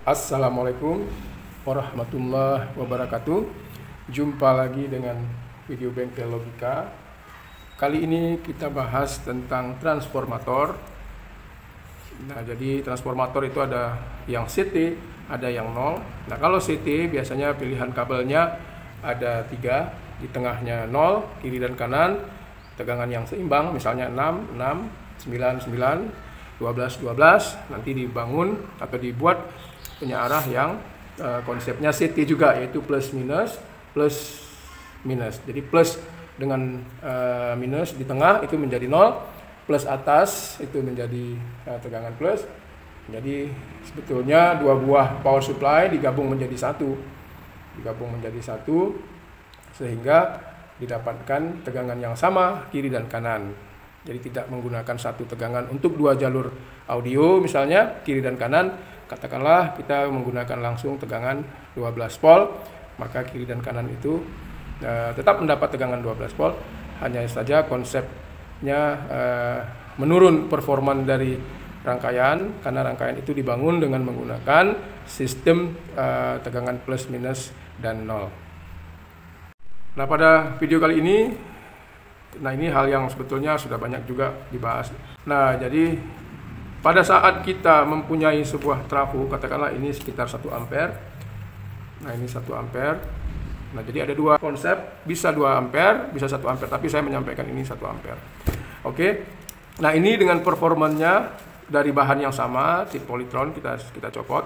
Assalamualaikum warahmatullahi wabarakatuh. Jumpa lagi dengan video bengkel logika. Kali ini kita bahas tentang transformator. Nah, jadi transformator itu ada yang CT, ada yang nol. Nah, kalau CT biasanya pilihan kabelnya ada 3, di tengahnya 0, kiri dan kanan, tegangan yang seimbang, misalnya 6, 6, 9, 9, 12, 12. Nanti dibangun atau dibuat punya arah yang konsepnya CT juga, yaitu plus minus. Jadi plus dengan minus di tengah itu menjadi 0, plus atas itu menjadi tegangan plus. Jadi sebetulnya dua buah power supply digabung menjadi satu, sehingga didapatkan tegangan yang sama kiri dan kanan. Jadi tidak menggunakan satu tegangan untuk dua jalur audio, misalnya kiri dan kanan. Katakanlah kita menggunakan langsung tegangan 12 volt, maka kiri dan kanan itu tetap mendapat tegangan 12 volt. Hanya saja konsepnya menurun performa dari rangkaian, karena rangkaian itu dibangun dengan menggunakan sistem tegangan plus minus dan 0. Nah, pada video kali ini, ini hal yang sebetulnya sudah banyak juga dibahas. Nah, jadi pada saat kita mempunyai sebuah trafo, katakanlah ini sekitar 1 ampere. Nah, ini 1 ampere. Nah, jadi ada dua konsep, bisa 2 ampere, bisa 1 ampere, tapi saya menyampaikan ini 1 ampere. Oke. Nah, ini dengan performanya dari bahan yang sama, tip polytron kita copot.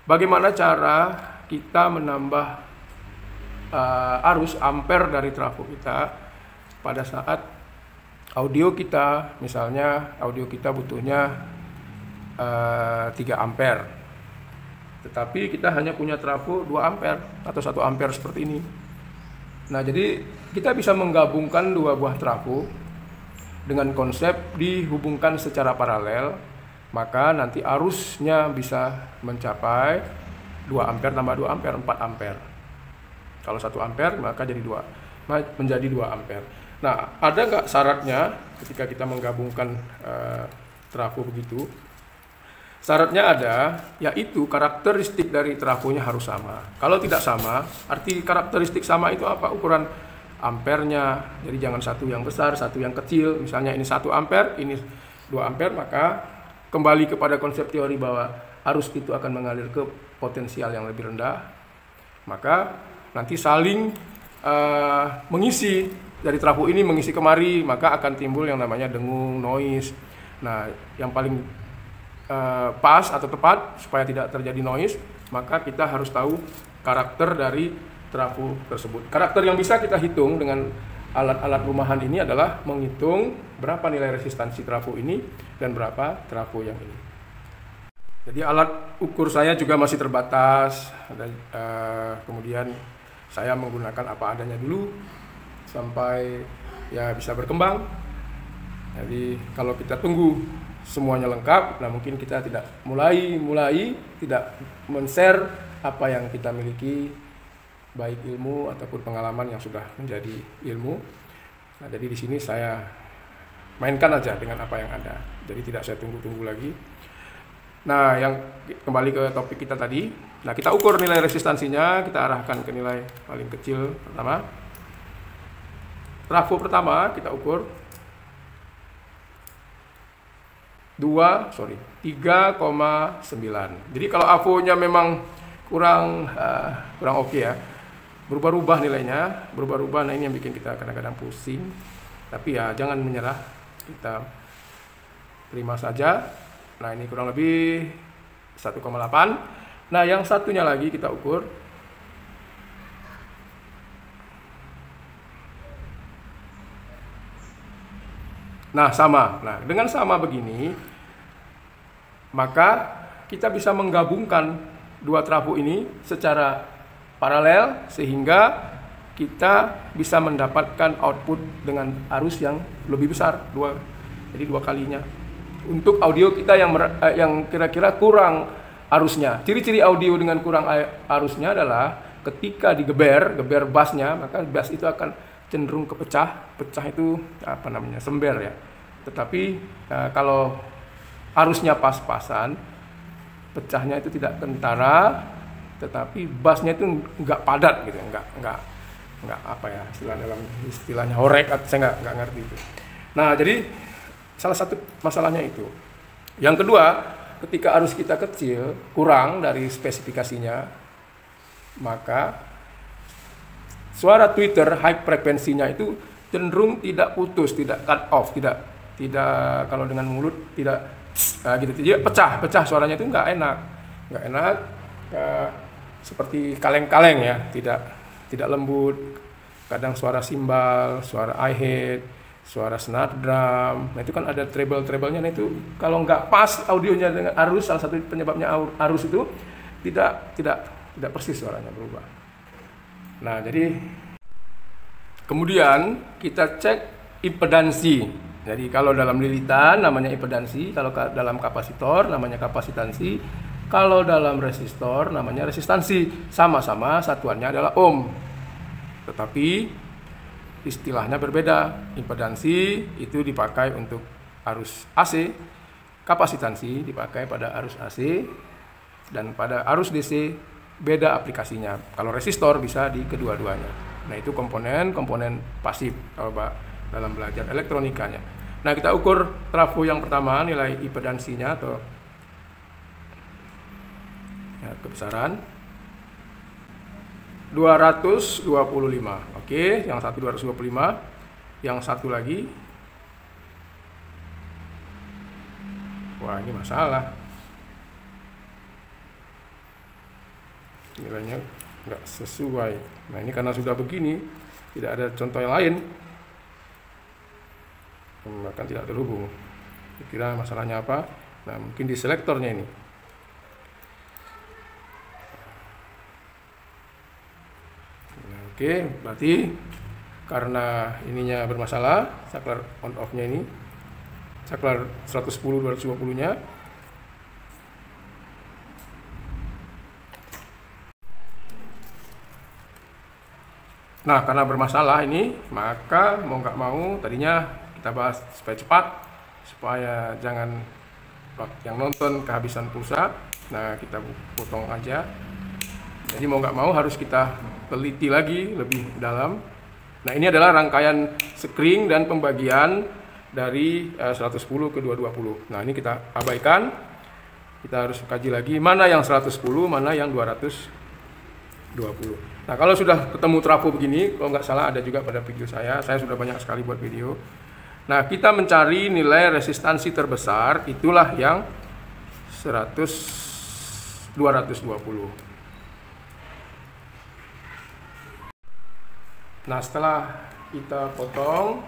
Bagaimana cara kita menambah arus ampere dari trafo kita pada saat audio kita, misalnya audio kita butuhnya 3 ampere, tetapi kita hanya punya trafo 2 ampere atau 1 ampere seperti ini. Nah, jadi kita bisa menggabungkan dua buah trafo dengan konsep dihubungkan secara paralel, maka nanti arusnya bisa mencapai 2 ampere tambah 2 ampere, 4 ampere. Kalau 1 ampere maka jadi 2, menjadi 2 ampere. Nah, ada nggak syaratnya ketika kita menggabungkan trafo begitu? Syaratnya ada, yaitu karakteristik dari trafonya harus sama. Kalau tidak sama, arti karakteristik sama itu apa? Ukuran ampernya. Jadi jangan satu yang besar, satu yang kecil. Misalnya ini 1 ampere, ini 2 ampere, maka kembali kepada konsep teori bahwa arus itu akan mengalir ke potensial yang lebih rendah. Maka nanti saling mengisi. Dari trafo ini mengisi kemari, maka akan timbul yang namanya dengung, noise. Nah, yang paling pas atau tepat supaya tidak terjadi noise, maka kita harus tahu karakter dari trafo tersebut. Karakter yang bisa kita hitung dengan alat-alat rumahan ini adalah menghitung berapa nilai resistansi trafo ini dan berapa trafo yang ini. Jadi alat ukur saya juga masih terbatas, dan kemudian saya menggunakan apa adanya dulu sampai ya bisa berkembang. Jadi kalau kita tunggu semuanya lengkap, nah mungkin kita tidak mulai tidak men-share apa yang kita miliki, baik ilmu ataupun pengalaman yang sudah menjadi ilmu. Nah, jadi di sini saya mainkan aja dengan apa yang ada. Jadi tidak saya tunggu-tunggu lagi. Nah, yang kembali ke topik kita tadi. Nah, kita ukur nilai resistansinya, kita arahkan ke nilai paling kecil pertama. Trafo pertama kita ukur 3,9. Jadi kalau AVO-nya memang kurang oke ya, berubah-ubah nilainya, Nah, ini yang bikin kita kadang-kadang pusing. Tapi ya jangan menyerah, kita terima saja. Nah, ini kurang lebih 1,8. Nah, yang satunya lagi kita ukur sama. Nah, dengan sama begini, maka kita bisa menggabungkan dua trafo ini secara paralel sehingga kita bisa mendapatkan output dengan arus yang lebih besar, jadi 2 kalinya. Untuk audio kita yang kira-kira kurang arusnya. Ciri-ciri audio dengan kurang arusnya adalah ketika digeber bassnya, maka bass itu akan cenderung pecah itu sember ya. Tetapi kalau arusnya pas-pasan, pecahnya itu tidak kentara, tetapi bassnya itu nggak padat gitu, nggak apa ya istilahnya horek, saya nggak ngerti itu. Nah, jadi salah satu masalahnya itu. Yang kedua, ketika arus kita kecil, kurang dari spesifikasinya, maka suara tweeter high frekuensinya itu cenderung tidak putus, tidak cut off, tidak kalau dengan mulut tidak gitu, jadi pecah suaranya itu nggak enak, seperti kaleng-kaleng ya, tidak lembut. Kadang suara simbal, suara hi-hat, suara snare drum, nah itu kan ada treble-treblenya. Nah itu kalau nggak pas audionya dengan arus, salah satu penyebabnya arus itu tidak persis suaranya berubah. Nah, jadi kemudian kita cek impedansi. Jadi kalau dalam lilitan namanya impedansi, kalau dalam kapasitor namanya kapasitansi, kalau dalam resistor namanya resistansi. Sama-sama satuannya adalah ohm, tetapi istilahnya berbeda. Impedansi itu dipakai untuk arus AC, kapasitansi dipakai pada arus AC, dan pada arus DC beda aplikasinya. Kalau resistor bisa di kedua-duanya. Nah, itu komponen pasif kalau dalam belajar elektronikanya. Nah, kita ukur trafo yang pertama, nilai impedansinya atau ya, kebesaran 225. Oke, yang satu 225, yang satu lagi, wah ini masalah, nilainya nggak sesuai. Nah, ini karena sudah begini, tidak ada contoh yang lain, bahkan tidak terhubung. Kira masalahnya apa? Nah, mungkin di selektornya ini. Nah, oke, berarti karena ininya bermasalah, saklar on off-nya ini, saklar 110 220-nya. Nah, karena bermasalah ini, maka mau nggak mau tadinya kita bahas supaya cepat, supaya jangan yang nonton kehabisan pulsa. Nah, kita potong aja. Jadi mau nggak mau harus kita teliti lagi lebih dalam. Nah, ini adalah rangkaian screen dan pembagian dari 110 ke 220. Nah, ini kita abaikan. Kita harus kaji lagi mana yang 110, mana yang 220. Nah, kalau sudah ketemu trafo begini, kalau nggak salah ada juga pada video saya sudah banyak sekali buat video. Nah, kita mencari nilai resistansi terbesar, itulah yang 220. Nah, setelah kita potong,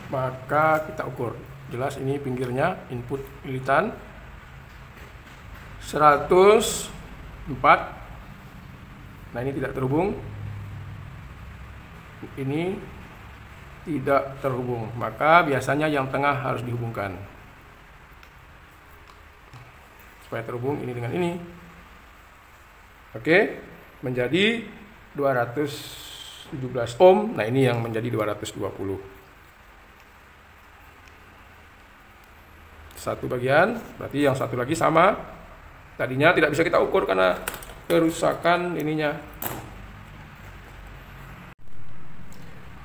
maka kita ukur. Jelas ini pinggirnya, input lilitan 104. Nah, ini tidak terhubung, ini tidak terhubung, maka biasanya yang tengah harus dihubungkan supaya terhubung ini dengan ini. Oke, menjadi 217 ohm. Nah, ini yang menjadi 220. Satu bagian, berarti yang satu lagi sama. Tadinya tidak bisa kita ukur karena kerusakan ininya.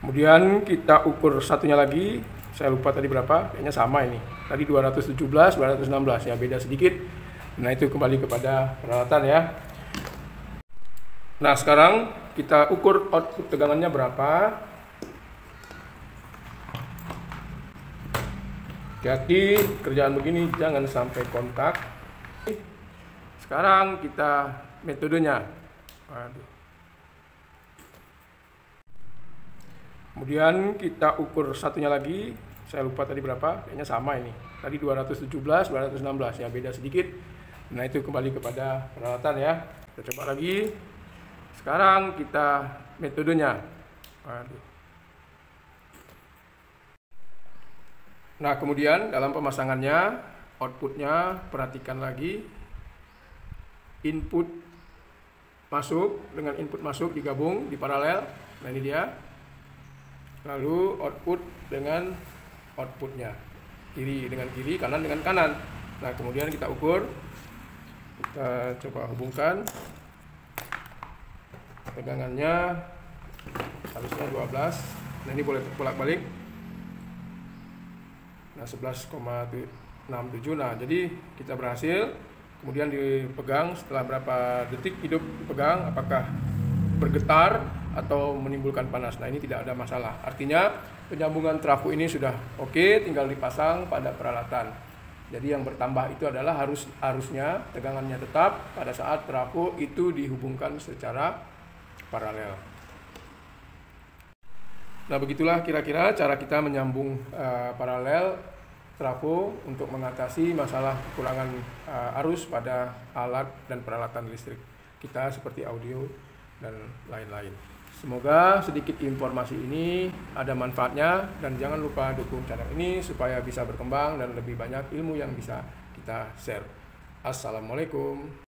Kemudian kita ukur satunya lagi. Saya lupa tadi berapa, kayaknya sama ini. Tadi 217, 216 ya, beda sedikit. Nah, itu kembali kepada peralatan ya. Nah, sekarang kita ukur output tegangannya berapa. Hati-hati, kerjaan begini jangan sampai kontak. Sekarang kita metodenya. Kemudian kita ukur satunya lagi. Saya lupa tadi berapa, kayaknya sama ini. Tadi 217, 216 ya, beda sedikit. Nah, itu kembali kepada peralatan ya. Kita coba lagi. Sekarang kita metodenya. Nah, kemudian dalam pemasangannya, outputnya perhatikan lagi. Input masuk dengan input masuk digabung di paralel. Nah, ini dia. Lalu output dengan outputnya. kiri dengan kiri, kanan dengan kanan. Nah, kemudian kita ukur, kita coba hubungkan tegangannya, harusnya 12. Nah, ini boleh bolak-balik. Nah, 11,67. Nah, jadi kita berhasil. Kemudian dipegang, setelah berapa detik hidup dipegang, apakah bergetar atau menimbulkan panas. Nah, ini tidak ada masalah. Artinya penyambungan trafo ini sudah oke, tinggal dipasang pada peralatan. Jadi yang bertambah itu adalah harusnya tegangannya tetap pada saat trafo itu dihubungkan secara paralel. Nah, begitulah kira-kira cara kita menyambung paralel trafo untuk mengatasi masalah kekurangan arus pada alat dan peralatan listrik kita seperti audio dan lain-lain. Semoga sedikit informasi ini ada manfaatnya, dan jangan lupa dukung channel ini supaya bisa berkembang dan lebih banyak ilmu yang bisa kita share. Assalamualaikum.